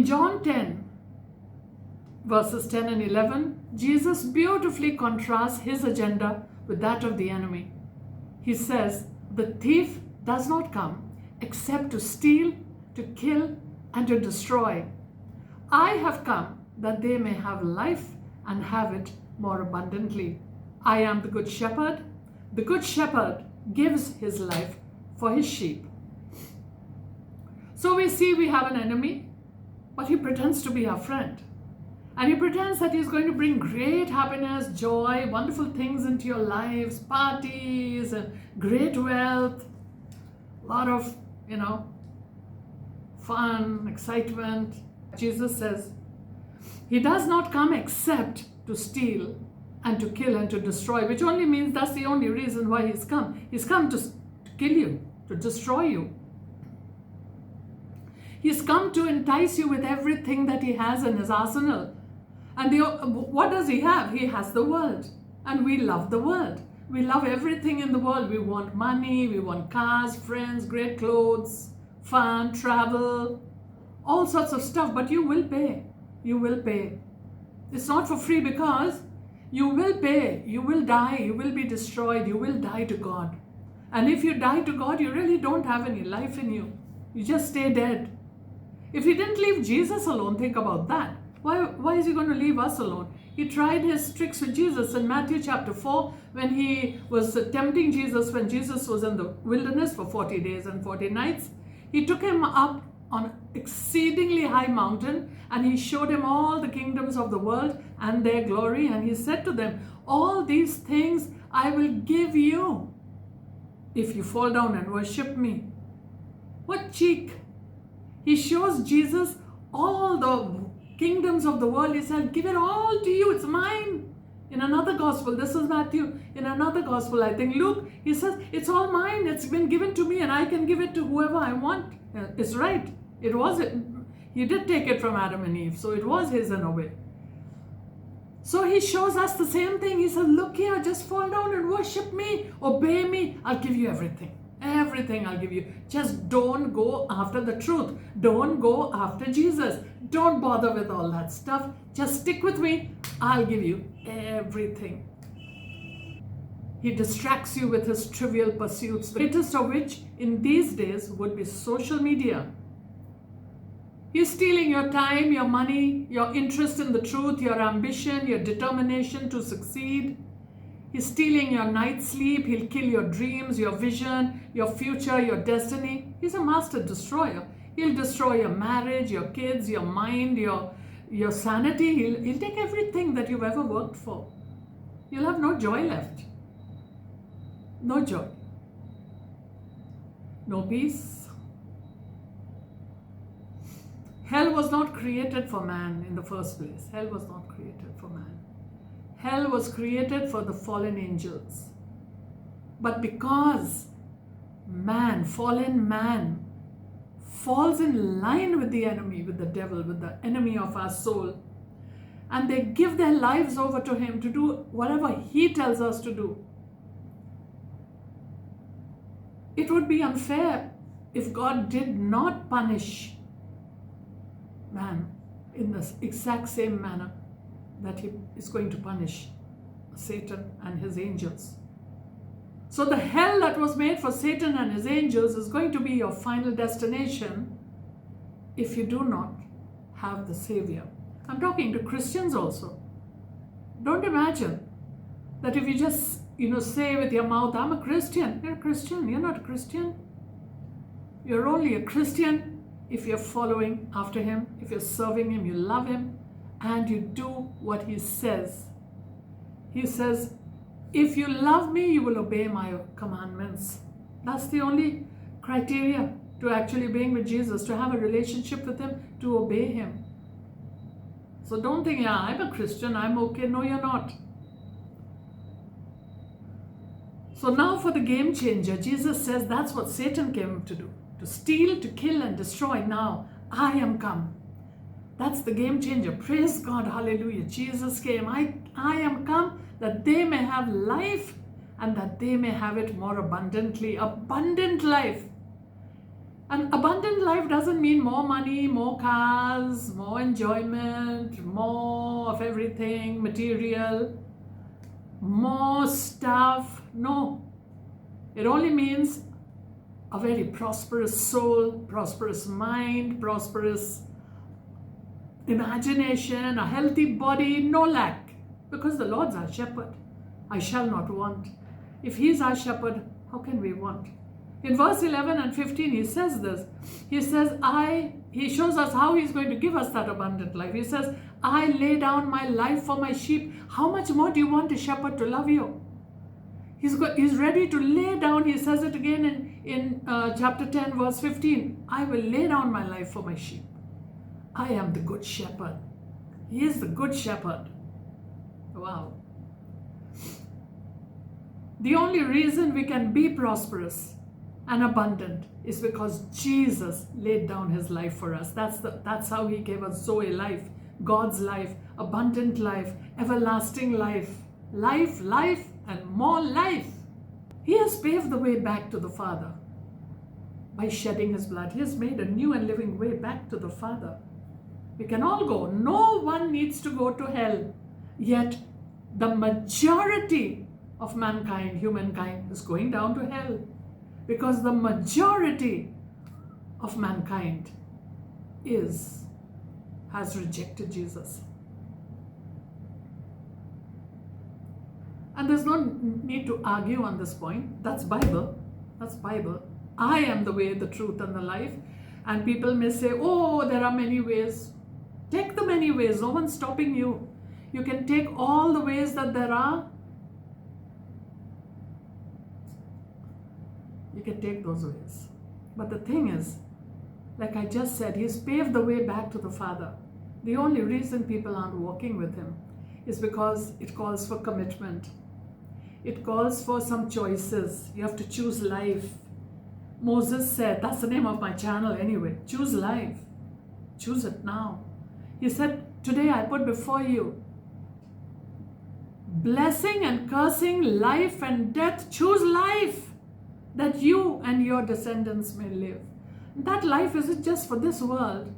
John 10, verses 10 and 11, Jesus beautifully contrasts his agenda with that of the enemy. He says, "The thief does not come except to steal, to kill, and to destroy. I have come that they may have life and have it more abundantly. I am the good shepherd. The good shepherd gives his life for his sheep." So we see we have an enemy, but he pretends to be our friend. And he pretends that he's going to bring great happiness, joy, wonderful things into your lives, parties, and great wealth, a lot of, fun, excitement. Jesus says, he does not come except to steal and to kill and to destroy, which only means that's the only reason why he's come. He's come to kill you, to destroy you. He's come to entice you with everything that he has in his arsenal. And what does he have? He has the world. And we love the world. We love everything in the world. We want money, we want cars, friends, great clothes, fun, travel, all sorts of stuff. But you will pay. You will pay. It's not for free, because you will pay. You will die. You will be destroyed. You will die to God. And if you die to God, you really don't have any life in you. You just stay dead. If he didn't leave Jesus alone, think about that. Why is he going to leave us alone? He tried his tricks with Jesus in Matthew chapter 4 when he was tempting Jesus, when Jesus was in the wilderness for 40 days and 40 nights. He took him up on an exceedingly high mountain and he showed him all the kingdoms of the world and their glory. And he said to them, "All these things I will give you if you fall down and worship me." What cheek! He shows Jesus all the kingdoms of the world. He said, "Give it all to you, it's mine." In another gospel, this is Matthew, in another gospel, I think Luke, he says, "It's all mine, it's been given to me and I can give it to whoever I want." It's right. It was it. He did take it from Adam and Eve, so it was his in a way. So he shows us the same thing. He says, "Look here, just fall down and worship me, obey me, I'll give you everything. Everything I'll give you. Just don't go after the truth. Don't go after Jesus. Don't bother with all that stuff. Just stick with me. I'll give you everything." He distracts you with his trivial pursuits, the greatest of which in these days would be social media. He's stealing your time, your money, your interest in the truth, your ambition, your determination to succeed. He's stealing your night's sleep. He'll kill your dreams, your vision, your future, your destiny. He's a master destroyer. He'll destroy your marriage, your kids, your mind, your sanity. He'll take everything that you've ever worked for. You'll have no joy left. No joy. No peace. Hell was not created for man in the first place. Hell was not created for man. Hell was created for the fallen angels. But because man, fallen man, falls in line with the enemy, with the devil, with the enemy of our soul, and they give their lives over to him to do whatever he tells us to do, it would be unfair if God did not punish man in the exact same manner that he is going to punish Satan and his angels. So the hell that was made for Satan and his angels is going to be your final destination if you do not have the Savior. I'm talking to Christians also. Don't imagine that if you just, say with your mouth, "I'm a Christian." You're a Christian. You're not a Christian. You're only a Christian if you're following after him, if you're serving him, you love him, and you do what he says. He says, "If you love me, you will obey my commandments." That's the only criteria to actually being with Jesus, to have a relationship with him, to obey him. So don't think, "Yeah, I'm a Christian, I'm okay." No, you're not. So now for the game changer, Jesus says that's what Satan came to do, to steal, to kill, and destroy. Now I am come. That's the game changer. Praise God. Hallelujah. Jesus came. I am come that they may have life and that they may have it more abundantly. Abundant life. And abundant life doesn't mean more money, more cars, more enjoyment, more of everything, material, more stuff. No. It only means a very prosperous soul, prosperous mind, prosperous imagination, a healthy body, no lack. Because the Lord's our shepherd. I shall not want. If He's our shepherd, how can we want? In verse 11 and 15, He says this. He says, He shows us how He's going to give us that abundant life. He says, I lay down my life for my sheep. How much more do you want a shepherd to love you? He's ready to lay down. He says it again in chapter 10, verse 15. I will lay down my life for my sheep. I am the good shepherd. He is the good shepherd. Wow. The only reason we can be prosperous and abundant is because Jesus laid down His life for us. That's how He gave us Zoe life, God's life, abundant life, everlasting life, life, and more life. He has paved the way back to the Father by shedding His blood. He has made a new and living way back to the Father. We can all go. No one needs to go to hell. Yet the majority of mankind, humankind, is going down to hell. Because the majority of mankind has rejected Jesus. And there's no need to argue on this point. That's Bible. That's Bible. I am the way, the truth, and the life. And people may say, oh, there are many ways. Take the many ways. No one's stopping you. You can take all the ways that there are. You can take those ways. But the thing is, like I just said, He's paved the way back to the Father. The only reason people aren't walking with Him is because it calls for commitment. It calls for some choices. You have to choose life. Moses said, that's the name of my channel anyway, choose life. Choose it now. He said, today I put before you blessing and cursing, life and death. Choose life, that you and your descendants may live. That life isn't just for this world,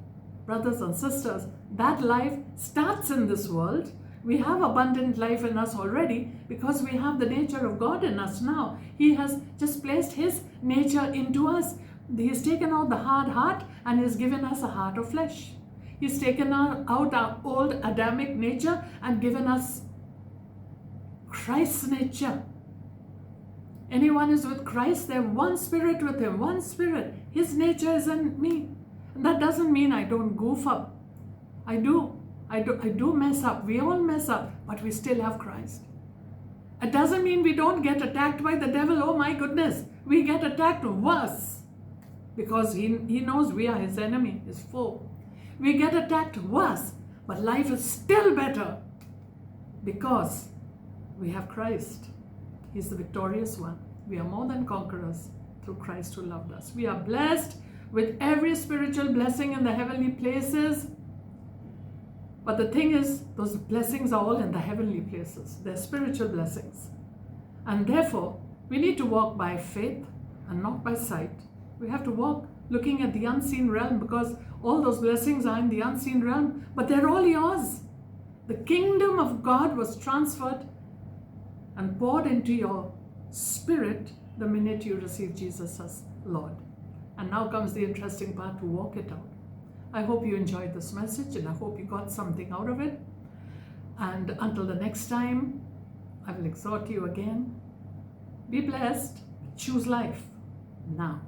brothers and sisters. That life starts in this world. We have abundant life in us already because we have the nature of God in us now. He has just placed His nature into us. He's taken out the hard heart and He's given us a heart of flesh. He's taken out our old Adamic nature and given us Christ's nature. Anyone is with Christ, they have one spirit with Him, one spirit. His nature is in me. And that doesn't mean I don't goof up. I do mess up. We all mess up, but we still have Christ. It doesn't mean we don't get attacked by the devil. Oh my goodness. We get attacked worse because he knows we are his enemy, his foe. We get attacked worse, but life is still better because we have Christ. He's the victorious one. We are more than conquerors through Christ who loved us. We are blessed with every spiritual blessing in the heavenly places. But the thing is, those blessings are all in the heavenly places. They're spiritual blessings. And therefore, we need to walk by faith and not by sight. We have to walk looking at the unseen realm because all those blessings are in the unseen realm, but they're all yours. The kingdom of God was transferred and poured into your spirit the minute you receive Jesus as Lord. And now comes the interesting part, to walk it out. I hope you enjoyed this message and I hope you got something out of it. And until the next time, I will exhort you again. Be blessed. Choose life now.